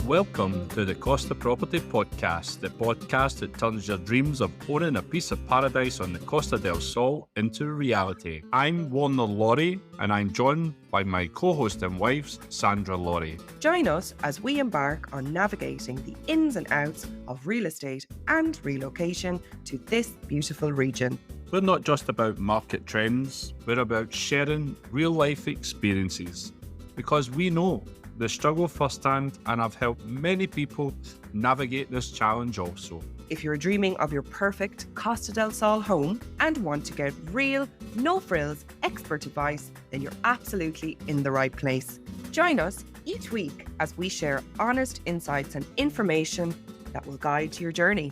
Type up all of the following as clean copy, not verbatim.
Welcome to the Costa Property Podcast, the podcast that turns your dreams of owning a piece of paradise on the Costa del Sol into reality. I'm Sandra Laurie, and I'm joined by my co-host and wife, Sandra Laurie. Join us as we embark on navigating the ins and outs of real estate and relocation to this beautiful region. We're not just about market trends, we're about sharing real-life experiences, because we know the struggle firsthand and I've helped many people navigate this challenge also. If you're dreaming of your perfect Costa del Sol home and want to get real, no-frills, expert advice, then you're absolutely in the right place. Join us each week as we share honest insights and information that will guide your journey.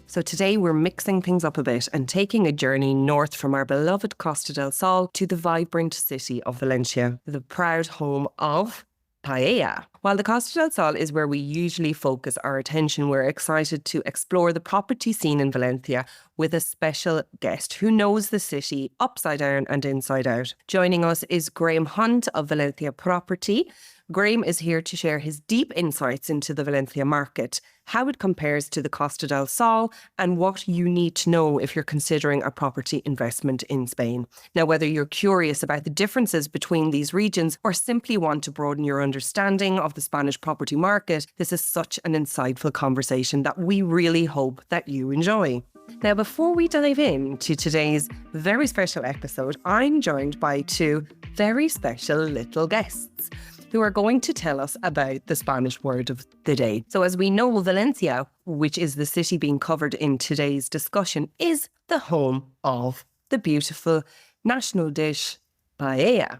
So today we're mixing things up a bit and taking a journey north from our beloved Costa del Sol to the vibrant city of Valencia, the proud home of paella. While the Costa del Sol is where we usually focus our attention, we're excited to explore the property scene in Valencia with a special guest who knows the city upside down and inside out. Joining us is Graham Hunt of Valencia Property. Graham is here to share his deep insights into the Valencia market, how it compares to the Costa del Sol, and what you need to know if you're considering a property investment in Spain. Now, whether you're curious about the differences between these regions or simply want to broaden your understanding of the Spanish property market, this is such an insightful conversation that we really hope that you enjoy. Now, before we dive into today's very special episode, I'm joined by two very special little guests who are going to tell us about the Spanish word of the day. So as we know, Valencia, which is the city being covered in today's discussion, is the home of the beautiful national dish, paella.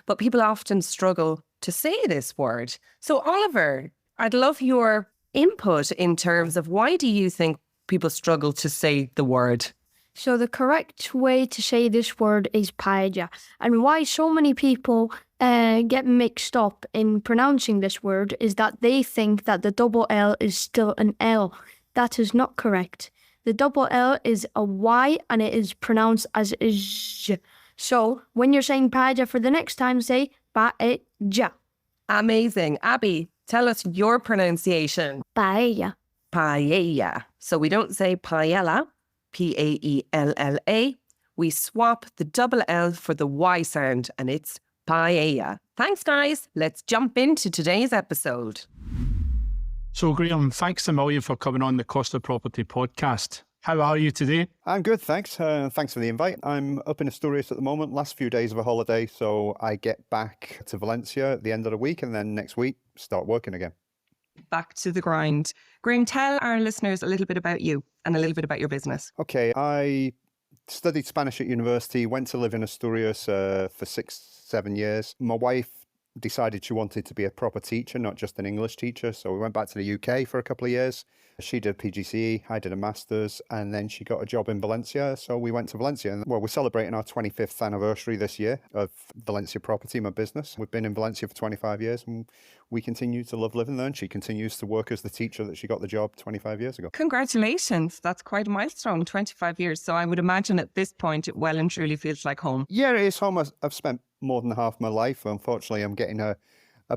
But people often struggle to say this word. So Oliver, I'd love your input in terms of why do you think people struggle to say the word? So the correct way to say this word is paella. And why so many people get mixed up in pronouncing this word is that they think that the double L is still an L. That is not correct. The double L is a Y and it is pronounced as Z. So when you're saying paella for the next time, say paella. Amazing. Abby, tell us your pronunciation. Paella. Paella. So we don't say paella, Paella. We swap the double L for the Y sound and it's paella. Thanks, guys. Let's jump into today's episode. So, Graham, thanks a million for coming on the Costa Property Podcast. How are you today? I'm good, thanks. Thanks for the invite. I'm up in Asturias at the moment, last few days of a holiday, so I get back to Valencia at the end of the week and then next week start working again. Back to the grind. Graham, tell our listeners a little bit about you and a little bit about your business. Okay, I studied Spanish at university, went to live in Asturias for 6-7 years. My wife decided she wanted to be a proper teacher, not just an English teacher. So we went back to the UK for a couple of years. She did a PGCE, I did a master's, and then she got a job in Valencia. So we went to Valencia. And, well, we're celebrating our 25th anniversary this year of Valencia Property, my business. We've been in Valencia for 25 years and we continue to love living there. And she continues to work as the teacher that she got the job 25 years ago. Congratulations. That's quite a milestone, 25 years. So I would imagine at this point, it well and truly feels like home. Yeah, it is home. I've spent more than half my life. Unfortunately, I'm getting a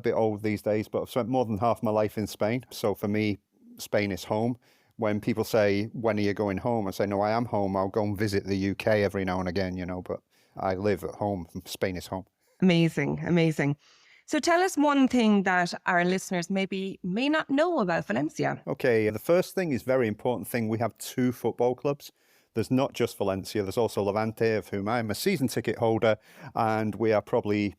bit old these days, but I've spent more than half my life in Spain. So for me, Spain is home. When people say, when are you going home? I say, no, I am home. I'll go and visit the UK every now and again, but I live at home. Spain is home. Amazing, amazing. So tell us one thing that our listeners may not know about Valencia. Okay, the first thing is very important thing. We have 2 football clubs. There's not just Valencia, there's also Levante, of whom I'm a season ticket holder, and we are probably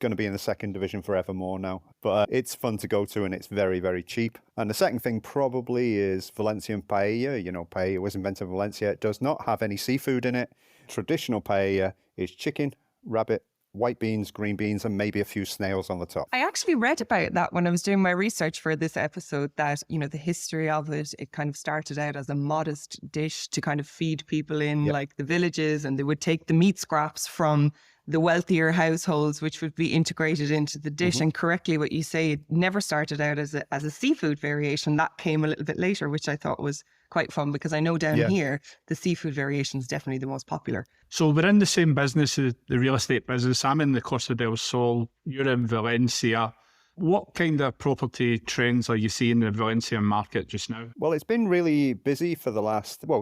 going to be in the second division forevermore now. But it's fun to go to and it's very, very cheap. And the second thing probably is Valencian paella. Paella was invented in Valencia. It does not have any seafood in it. Traditional paella is chicken, rabbit, white beans, green beans, and maybe a few snails on the top. I actually read about that when I was doing my research for this episode, that, the history of it kind of started out as a modest dish to kind of feed people in like the villages, and they would take the meat scraps from the wealthier households, which would be integrated into the dish. Mm-hmm. And correctly what you say, it never started out as a seafood variation. That came a little bit later, which I thought was quite fun, because I know down here, the seafood variation is definitely the most popular. So we're in the same business, the real estate business. I'm in the Costa del Sol, you're in Valencia. What kind of property trends are you seeing in the Valencia market just now? Well, it's been really busy for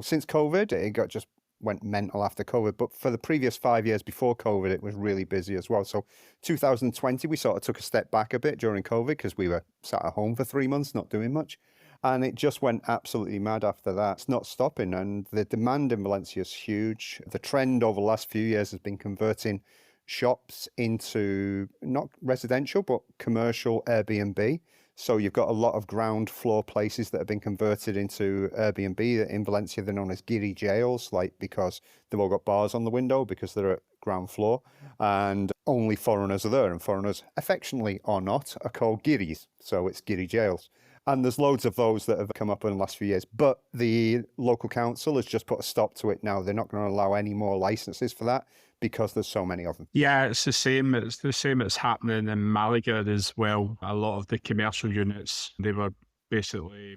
since COVID. Just went mental after COVID, but for the previous 5 years before COVID, it was really busy as well. So 2020, we sort of took a step back a bit during COVID because we were sat at home for 3 months, not doing much. And it just went absolutely mad after that. It's not stopping. And the demand in Valencia is huge. The trend over the last few years has been converting shops into not residential, but commercial Airbnb. So you've got a lot of ground floor places that have been converted into Airbnb. In Valencia, they're known as giri jails, because they've all got bars on the window because they're at ground floor. And only foreigners are there. And foreigners, affectionately or not, are called giris. So it's giri jails. And there's loads of those that have come up in the last few years. But the local council has just put a stop to it now. They're not going to allow any more licenses for that because there's so many of them. Yeah, it's the same. It's the same that's happening in Malaga as well. A lot of the commercial units,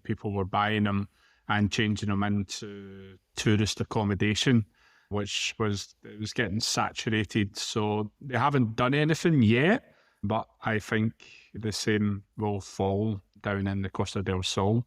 people were buying them and changing them into tourist accommodation, it was getting saturated. So they haven't done anything yet, but I think the same will fall down in the Costa del Sol.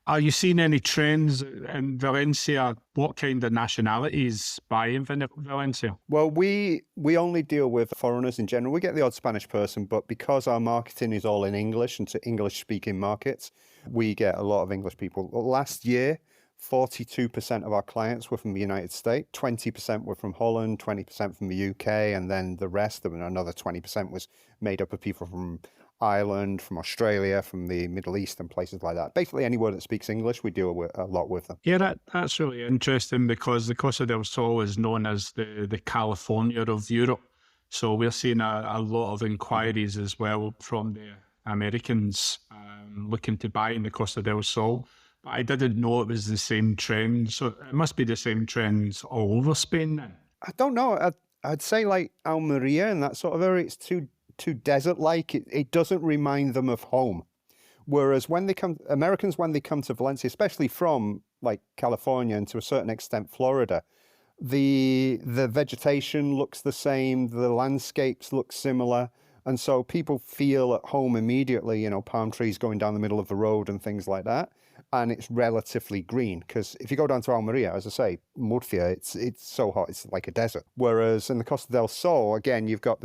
Are you seeing any trends in Valencia? What kind of nationalities buy in Valencia? Well, we only deal with foreigners in general. We get the odd Spanish person, but because our marketing is all in English and to English-speaking markets, we get a lot of English people. Last year, 42% of our clients were from the United States, 20% were from Holland, 20% from the UK, and then the rest of another 20% was made up of people from Ireland, from Australia, from the Middle East and places like that. Basically anywhere that speaks English, we deal with a lot with them. Yeah, that's really interesting because the Costa del Sol is known as the California of Europe. So we're seeing a lot of inquiries as well from the Americans looking to buy in the Costa del Sol. But I didn't know it was the same trend. So it must be the same trends all over Spain then. I don't know. I'd say like Almeria and that sort of area, it's too desert-like. It doesn't remind them of home. Whereas Americans, when they come to Valencia, especially from like California and to a certain extent Florida, the vegetation looks the same, the landscapes look similar, and so people feel at home immediately, palm trees going down the middle of the road and things like that. And it's relatively green because if you go down to Almeria, as I say, Murcia, it's so hot, it's like a desert. Whereas in the Costa del Sol, again, you've got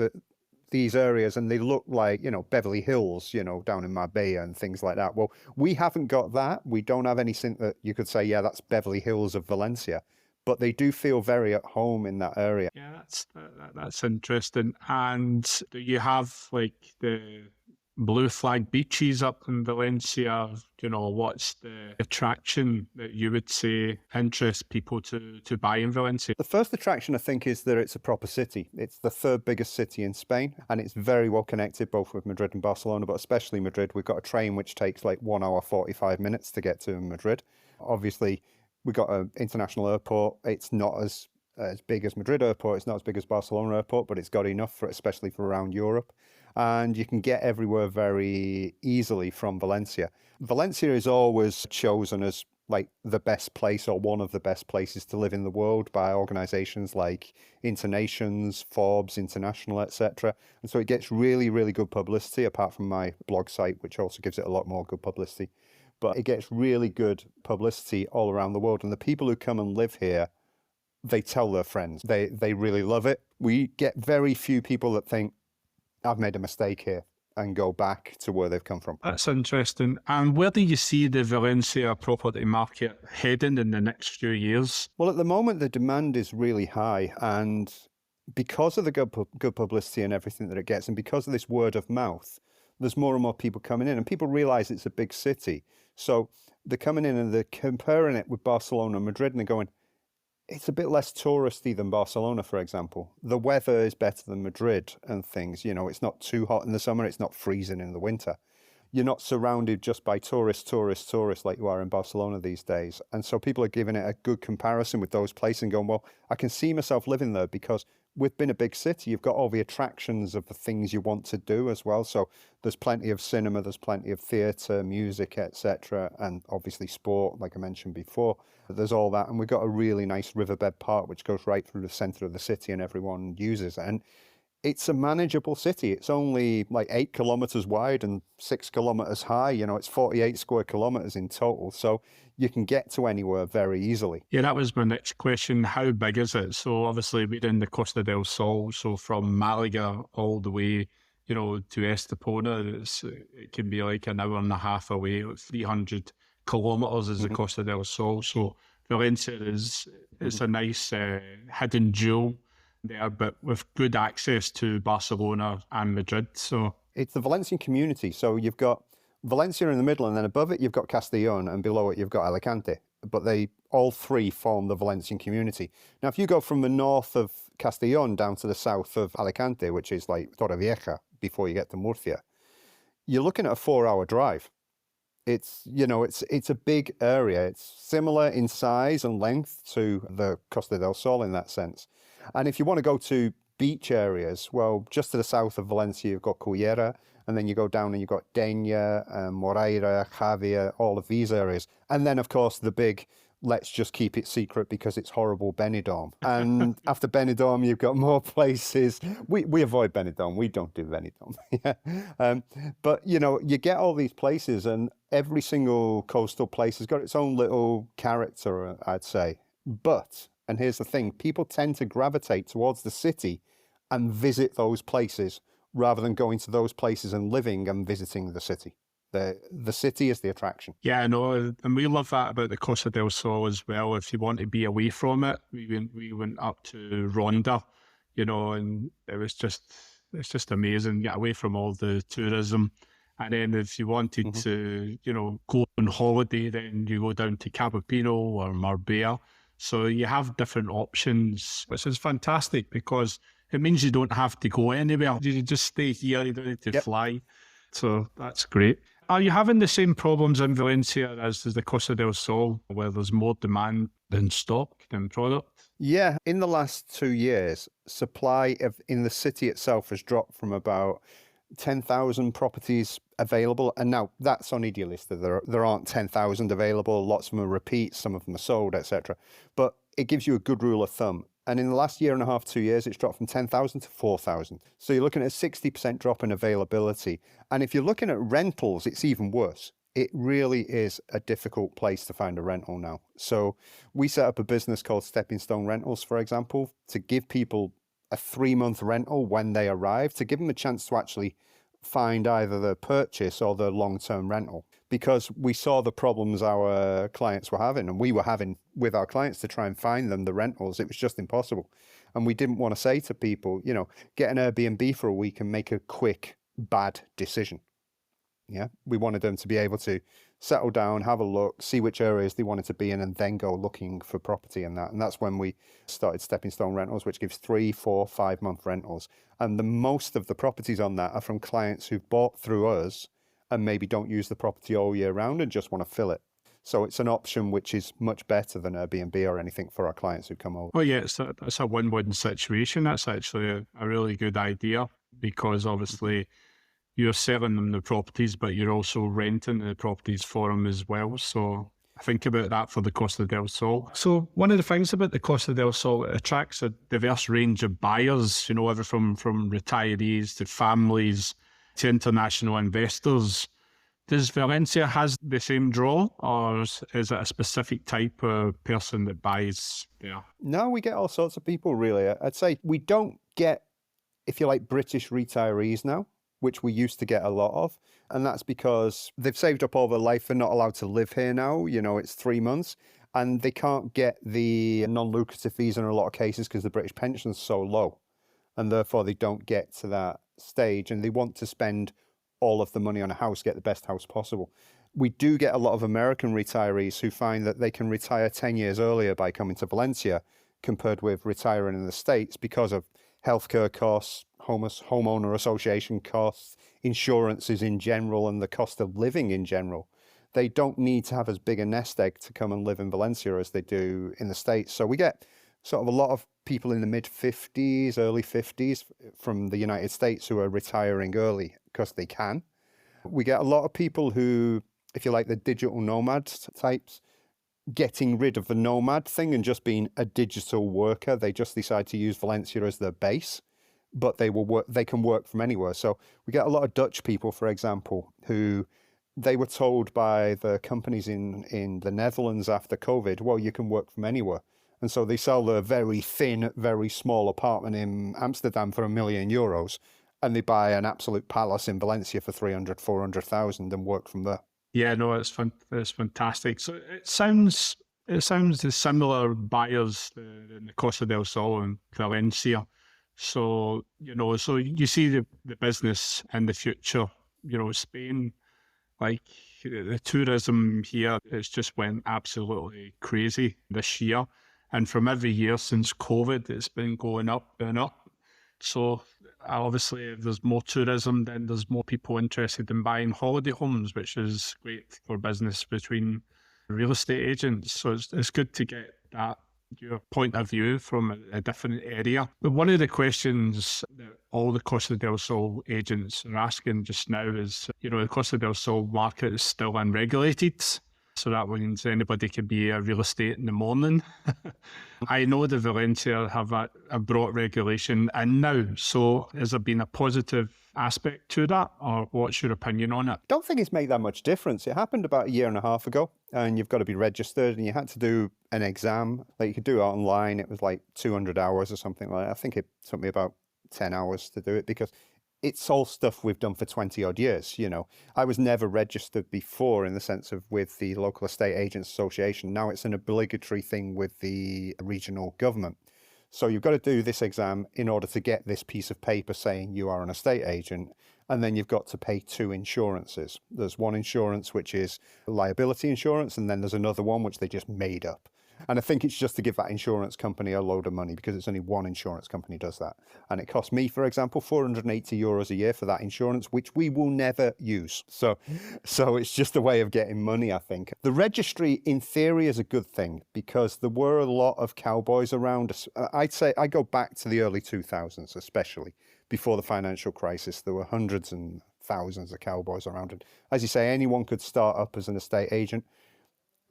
these areas and they look like, Beverly Hills, down in Marbella and things like that. Well, we haven't got that. We don't have anything that you could say, yeah, that's Beverly Hills of Valencia. But they do feel very at home in that area. Yeah, that's interesting. And do you have like the blue flag beaches up in Valencia? What's the attraction that you would say interests people to buy in Valencia? The first attraction, I think, is that it's a proper city. It's the third biggest city in Spain, and it's very well connected both with Madrid and Barcelona, but especially Madrid. We've got a train which takes like 1 hour, 45 minutes to get to Madrid. Obviously, we've got an international airport. It's not as big as Madrid airport. It's not as big as Barcelona airport, but it's got enough especially for around Europe. And you can get everywhere very easily from Valencia. Valencia is always chosen as like the best place or one of the best places to live in the world by organizations like Internations, Forbes, International, etc. And so it gets really, really good publicity, apart from my blog site, which also gives it a lot more good publicity. But it gets really good publicity all around the world. And the people who come and live here, they tell their friends. They really love it. We get very few people that think, I've made a mistake here, and go back to where they've come from. That's interesting. And where do you see the Valencia property market heading in the next few years? Well, at the moment, the demand is really high. And because of the good publicity and everything that it gets, and because of this word of mouth, there's more and more people coming in. And people realize it's a big city. So they're coming in and they're comparing it with Barcelona and Madrid, and they're going, it's a bit less touristy than Barcelona, for example. The weather is better than Madrid and things. It's not too hot in the summer. It's not freezing in the winter. You're not surrounded just by tourists like you are in Barcelona these days. And so people are giving it a good comparison with those places and going, well, I can see myself living there because we've been a big city. You've got all the attractions of the things you want to do as well. So there's plenty of cinema, there's plenty of theatre, music, etc. And obviously sport, like I mentioned before. There's all that. And we've got a really nice riverbed park, which goes right through the centre of the city and everyone uses it. And it's a manageable city. It's only like 8 kilometers wide and 6 kilometers high. It's 48 square kilometers in total. So you can get to anywhere very easily. Yeah, that was my next question. How big is it? So obviously we're in the Costa del Sol. So from Malaga all the way, to Estepona, it can be like an hour and a half away. 300 kilometers is the Costa del Sol. So Valencia it's a nice hidden jewel there, but with good access to Barcelona and Madrid. So it's the Valencian community. So you've got Valencia in the middle, and then above it you've got Castellón, and below it you've got Alicante. But they all three form the Valencian community. Now, if you go from the north of Castellón down to the south of Alicante, which is like Torrevieja before you get to Murcia, you're looking at a 4-hour drive. It's a big area. It's similar in size and length to the Costa del Sol in that sense. And if you want to go to beach areas, well, just to the south of Valencia, you've got Cullera, and then you go down and you've got Denia, Moreira, Javier, all of these areas. And then, of course, the big, let's just keep it secret because it's horrible, Benidorm. And after Benidorm, you've got more places. We avoid Benidorm. We don't do Benidorm. Yeah. But, you get all these places, and every single coastal place has got its own little character, I'd say. But, and here's the thing, people tend to gravitate towards the city and visit those places rather than going to those places and living and visiting the city. The city is the attraction. Yeah, I know, and we love that about the Costa del Sol as well. If you want to be away from it, we went up to Ronda, and it's just amazing. Get away from all the tourism, and then if you wanted to, go on holiday, then you go down to Capopino or Marbella. So you have different options, which is fantastic because it means you don't have to go anywhere. You just stay here. You don't need to fly. So that's great. Are you having the same problems in Valencia as the Costa del Sol, where there's more demand than stock than product? Yeah, in the last 2 years, supply in the city itself has dropped from about 10,000 properties available. And now that's on Idealista. There aren't 10,000 available. Lots of them are repeats, some of them are sold, etc. But it gives you a good rule of thumb. And in the last year and a half, 2 years, it's dropped from 10,000 to 4,000. So you're looking at a 60% drop in availability. And if you're looking at rentals, it's even worse. It really is a difficult place to find a rental now. So we set up a business called Stepping Stone Rentals, for example, to give people a 3-month rental when they arrive, to give them a chance to actually find either the purchase or the long-term rental, because we saw the problems our clients were having and we were having with our clients to try and find them the rentals. It was just impossible. And we didn't want to say to people, get an Airbnb for a week and make a quick, bad decision. Yeah, we wanted them to be able to settle down, have a look, see which areas they wanted to be in, and then go looking for property and that. And that's when we started Stepping Stone Rentals, which gives 3, 4, 5-month rentals. And the most of the properties on that are from clients who've bought through us and maybe don't use the property all year round and just want to fill it. So it's an option which is much better than Airbnb or anything for our clients who come over. Well, yeah, it's a win-win situation. That's actually a really good idea, because obviously you're selling them the properties, but you're also renting the properties for them as well. So think about that for the Costa del Sol. So one of the things about the Costa del Sol, it attracts a diverse range of buyers, everything from retirees to families to international investors. Does Valencia has the same draw, or is it a specific type of person that buys there? No, we get all sorts of people, really. I'd say we don't get, if you like, British retirees now, which we used to get a lot of. And that's because they've saved up all their life. They're not allowed to live here now. It's 3 months. And they can't get the non-lucrative visa in a lot of cases because the British pension's so low. And therefore, they don't get to that stage. And they want to spend all of the money on a house, get the best house possible. We do get a lot of American retirees who find that they can retire 10 years earlier by coming to Valencia compared with retiring in the States because of healthcare costs, homeowner association costs, insurances in general, and the cost of living in general. They don't need to have as big a nest egg to come and live in Valencia as they do in the States. So we get sort of a lot of people in the mid-50s, early 50s from the United States who are retiring early because they can. We get a lot of people who, if you like, the digital nomad types, getting rid of the nomad thing and just being a digital worker. They just decide to use Valencia as their base. but they can work from anywhere. So we get a lot of Dutch people, for example, who they were told by the companies in the Netherlands after COVID, well, you can work from anywhere. And so they sell the very thin, very small apartment in Amsterdam for €1 million, and they buy an absolute palace in Valencia for 300, 400,000 and work from there. Yeah, no, it's fantastic. So it sounds the similar buyers in the Costa del Sol and Valencia. So, so you see the business in the future, Spain, like the tourism here, it's just went absolutely crazy this year. And from every year since COVID, it's been going up and up. So obviously, if there's more tourism, then there's more people interested in buying holiday homes, which is great for business between real estate agents. So it's good to get your point of view from a different area. But one of the questions that all the Costa del Sol agents are asking just now is, the Costa del Sol market is still unregulated. So that means anybody can be a real estate in the morning. I know the Valencia have brought regulation in now. So has there been a positive aspect to that, or what's your opinion on it? Don't think it's made that much difference. It happened about 1.5 years ago, and you've got to be registered, and you had to do an exam. Like, you could do it online. It was like 200 hours or something like that. I think it took me about 10 hours to do it, because it's all stuff we've done for 20 odd years. I was never registered before in the sense of with the local estate agents association. Now it's an obligatory thing with the regional government. So you've got to do this exam in order to get this piece of paper saying you are an estate agent. And then you've got to pay 2 insurances. There's one insurance, which is liability insurance. And then there's another one, which they just made up. And I think it's just to give that insurance company a load of money, because it's only one insurance company does that. And it cost me, for example, €480 a year for that insurance, which we will never use. So it's just a way of getting money, I think. The registry, in theory, is a good thing, because there were a lot of cowboys around. I'd say I go back to the early 2000s, especially before the financial crisis. There were hundreds and thousands of cowboys around. And as you say, anyone could start up as an estate agent.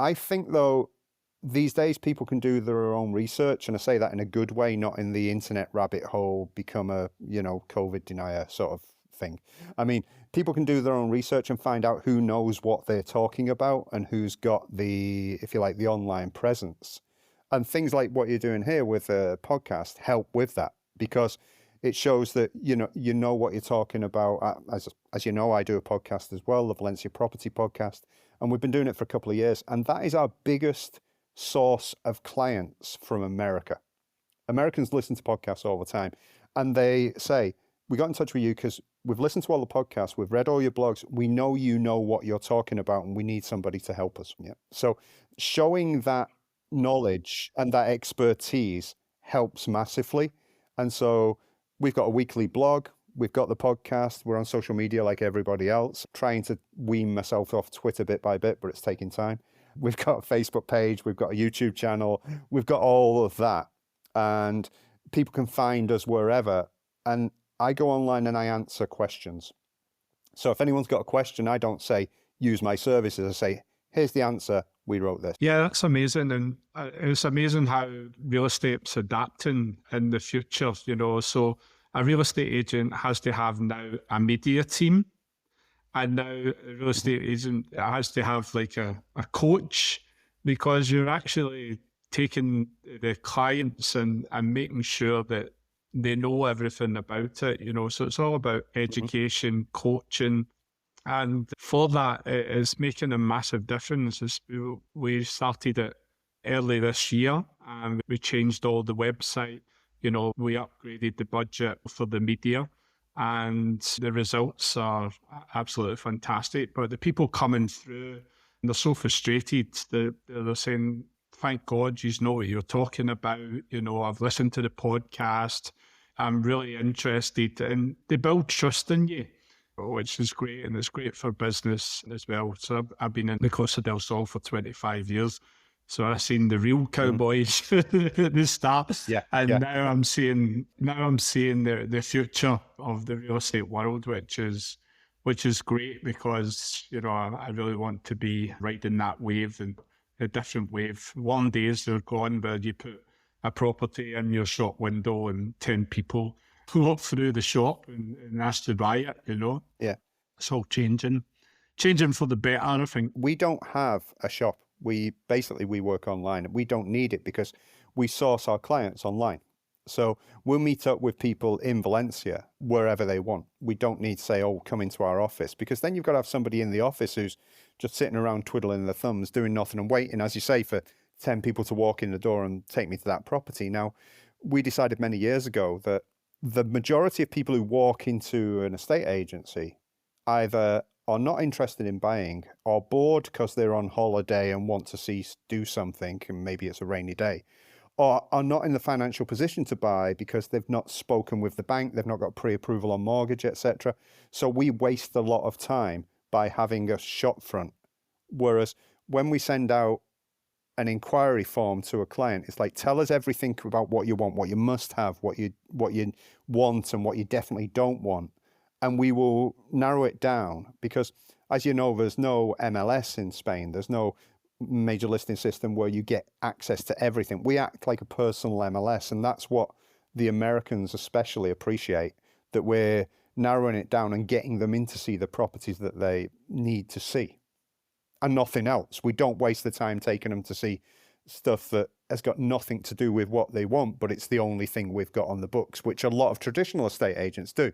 I think, though, these days people can do their own research, and I say that in a good way, not in the internet rabbit hole, become a, COVID denier sort of thing. I mean, people can do their own research and find out who knows what they're talking about and who's got the, if you like, the online presence. And things like what you're doing here with a podcast help with that, because it shows that, you know what you're talking about. As you know, I do a podcast as well, the Valencia Property Podcast, and we've been doing it for a couple of years. And that is our biggest source of clients from America. Americans listen to podcasts all the time, and they say, we got in touch with you because we've listened to all the podcasts, we've read all your blogs, we know you know what you're talking about, and we need somebody to help us. Yeah. So showing that knowledge and that expertise helps massively. And so we've got a weekly blog, we've got the podcast, we're on social media like everybody else, trying to wean myself off Twitter bit by bit, but it's taking time. We've got a Facebook page, we've got a YouTube channel, we've got all of that. And people can find us wherever. And I go online and I answer questions. So if anyone's got a question, I don't say, use my services. I say, here's the answer, we wrote this. Yeah, that's amazing. And it's amazing how real estate's adapting in the future, So a real estate agent has to have now a media team. And now a real estate agent has to have like a coach, because you're actually taking the clients and making sure that they know everything about it, So it's all about education, coaching. And for that, it's making a massive difference. We started it early this year, and we changed all the website. We upgraded the budget for the media. And the results are absolutely fantastic. But the people coming through, they're so frustrated. They're saying, thank God you know what you're talking about. I've listened to the podcast. I'm really interested. And they build trust in you, which is great. And it's great for business as well. So I've been in the Costa del Sol for 25 years. So I've seen the real cowboys at the start, and now I'm seeing the future of the real estate world, which is great, because I really want to be riding that wave, and a different wave. One days they're gone where you put a property in your shop window and 10 people walk through the shop and ask to buy it, you know. Yeah. It's all changing for the better, I think. We don't have a shop. We work online. We don't need it because we source our clients online. So we'll meet up with people in Valencia wherever they want. We don't need to say, oh, come into our office, because then you've got to have somebody in the office who's just sitting around twiddling their thumbs, doing nothing and waiting, as you say, for 10 people to walk in the door and take me to that property. Now, we decided many years ago that the majority of people who walk into an estate agency either are not interested in buying or bored because they're on holiday and want to do something, and maybe it's a rainy day, or are not in the financial position to buy because they've not spoken with the bank, they've not got pre-approval on mortgage, etc. So we waste a lot of time by having a shop front. Whereas when we send out an inquiry form to a client, it's like, tell us everything about what you want, what you must have, what you want and what you definitely don't want. And we will narrow it down because, as you know, there's no MLS in Spain. There's no major listing system where you get access to everything. We act like a personal MLS, and that's what the Americans especially appreciate, that we're narrowing it down and getting them in to see the properties that they need to see and nothing else. We don't waste the time taking them to see stuff that has got nothing to do with what they want, but it's the only thing we've got on the books, which a lot of traditional estate agents do.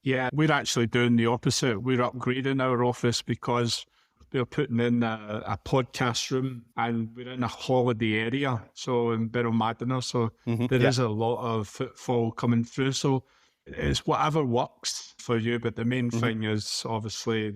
Yeah, we're actually doing the opposite. We're upgrading our office because we're putting in a podcast room and we're in a holiday area, so in Madina, so there is a lot of footfall coming through. So it's whatever works for you, but the main thing is obviously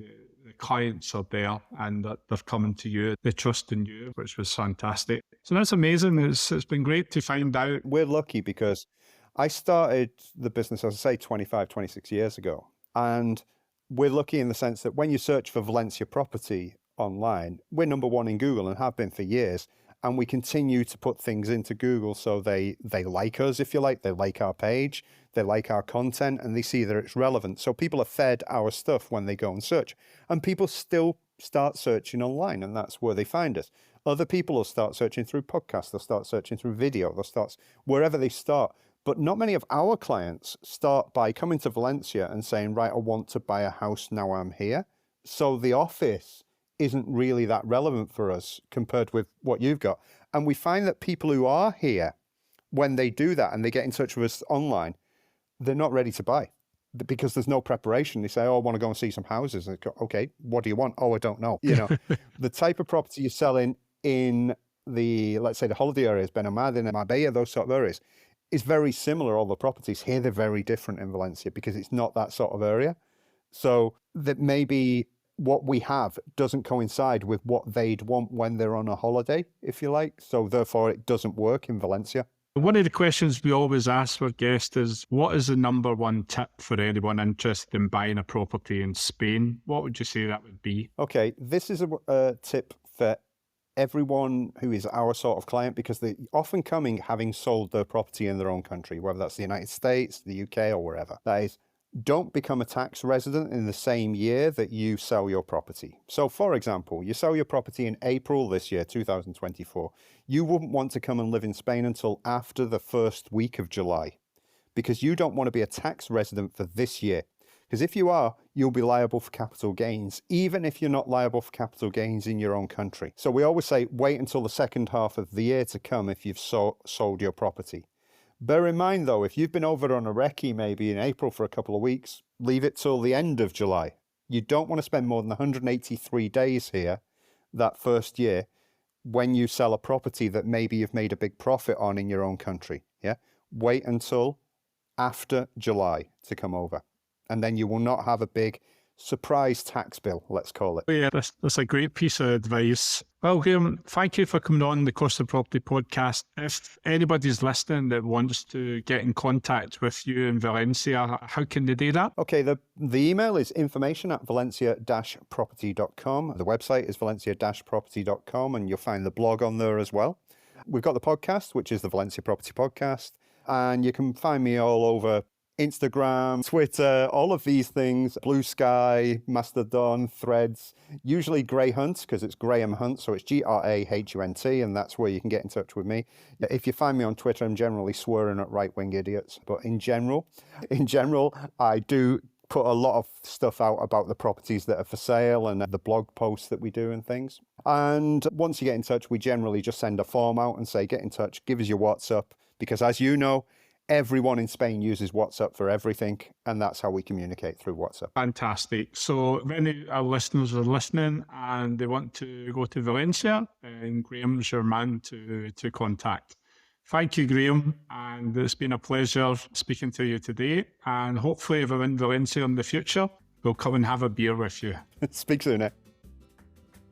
the clients are there and that they're coming to you, they trust in you, which was fantastic. So that's amazing. It's been great to find out. We're lucky because I started the business, as I say, 25, 26 years ago. And we're lucky in the sense that when you search for Valencia Property online, we're number one in Google and have been for years. And we continue to put things into Google so they like us, if you like. They like our page, they like our content, and they see that it's relevant. So people are fed our stuff when they go and search. And people still start searching online, and that's where they find us. Other people will start searching through podcasts, they'll start searching through video, they'll start wherever they start. But not many of our clients start by coming to Valencia and saying, right, I want to buy a house now I'm here. So the office isn't really that relevant for us compared with what you've got. And we find that people who are here, when they do that and they get in touch with us online, they're not ready to buy because there's no preparation. They say, oh, I want to go and see some houses. And go, okay, what do you want? Oh, I don't know. You know, the type of property you're selling in the, let's say the holiday areas, Benalmádena, Marbella, those sort of areas, is very similar. All the properties here, they're very different in Valencia because it's not that sort of area. So that maybe what we have doesn't coincide with what they'd want when they're on a holiday, if you like. So therefore it doesn't work in Valencia. One of the questions we always ask our guests is, what is the number one tip for anyone interested in buying a property in Spain? What would you say that would be? Okay, this is a tip for everyone who is our sort of client, because they're often coming having sold their property in their own country, whether that's the United States, the UK, or wherever. That is, don't become a tax resident in the same year that you sell your property. So, for example, you sell your property in April this year, 2024. You wouldn't want to come and live in Spain until after the first week of July, because you don't want to be a tax resident for this year. Because if you are, you'll be liable for capital gains, even if you're not liable for capital gains in your own country. So we always say, wait until the second half of the year to come if you've sold your property. Bear in mind, though, if you've been over on a recce maybe in April for a couple of weeks, leave it till the end of July. You don't want to spend more than 183 days here that first year when you sell a property that maybe you've made a big profit on in your own country. Yeah, wait until after July to come over. And then you will not have a big surprise tax bill, let's call it. Yeah, that's a great piece of advice. Well, Graham, thank you for coming on the Costa Property Podcast. If anybody's listening that wants to get in contact with you in Valencia, how can they do that? Okay, the email is information@valencia-property.com. The website is valencia-property.com, and you'll find the blog on there as well. We've got the podcast, which is the Valencia Property Podcast, and you can find me all over Instagram, Twitter, all of these things, Blue Sky, Mastodon, Threads, usually Grey Hunt, because it's Graham Hunt, so it's Grahunt, and that's where you can get in touch with me. If you find me on Twitter, I'm generally swearing at right-wing idiots, but in general, I do put a lot of stuff out about the properties that are for sale and the blog posts that we do and things. And once you get in touch, we generally just send a form out and say, get in touch, give us your WhatsApp, because as you know, everyone in Spain uses WhatsApp for everything, and that's how we communicate, through WhatsApp. Fantastic. So if any of our listeners are listening and they want to go to Valencia, then Graham's your man to contact. Thank you, Graham, and it's been a pleasure speaking to you today. And hopefully if I'm in Valencia in the future, we'll come and have a beer with you. Speak soon, eh?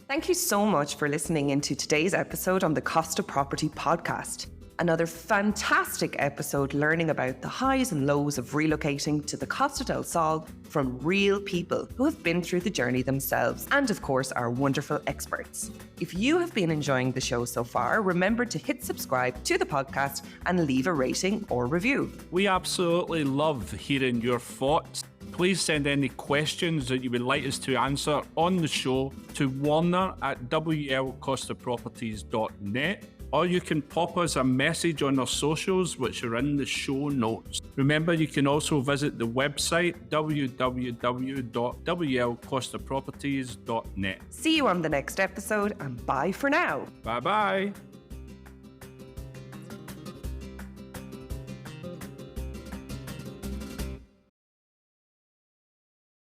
Thank you so much for listening into today's episode on the Costa Property Podcast. Another fantastic episode learning about the highs and lows of relocating to the Costa del Sol from real people who have been through the journey themselves, and of course our wonderful experts. If you have been enjoying the show so far, remember to hit subscribe to the podcast and leave a rating or review. We absolutely love hearing your thoughts. Please send any questions that you would like us to answer on the show to warner@wlcostaproperties.net. Or you can pop us a message on our socials, which are in the show notes. Remember, you can also visit the website, www.wlcostaproperties.net. See you on the next episode, and bye for now. Bye-bye.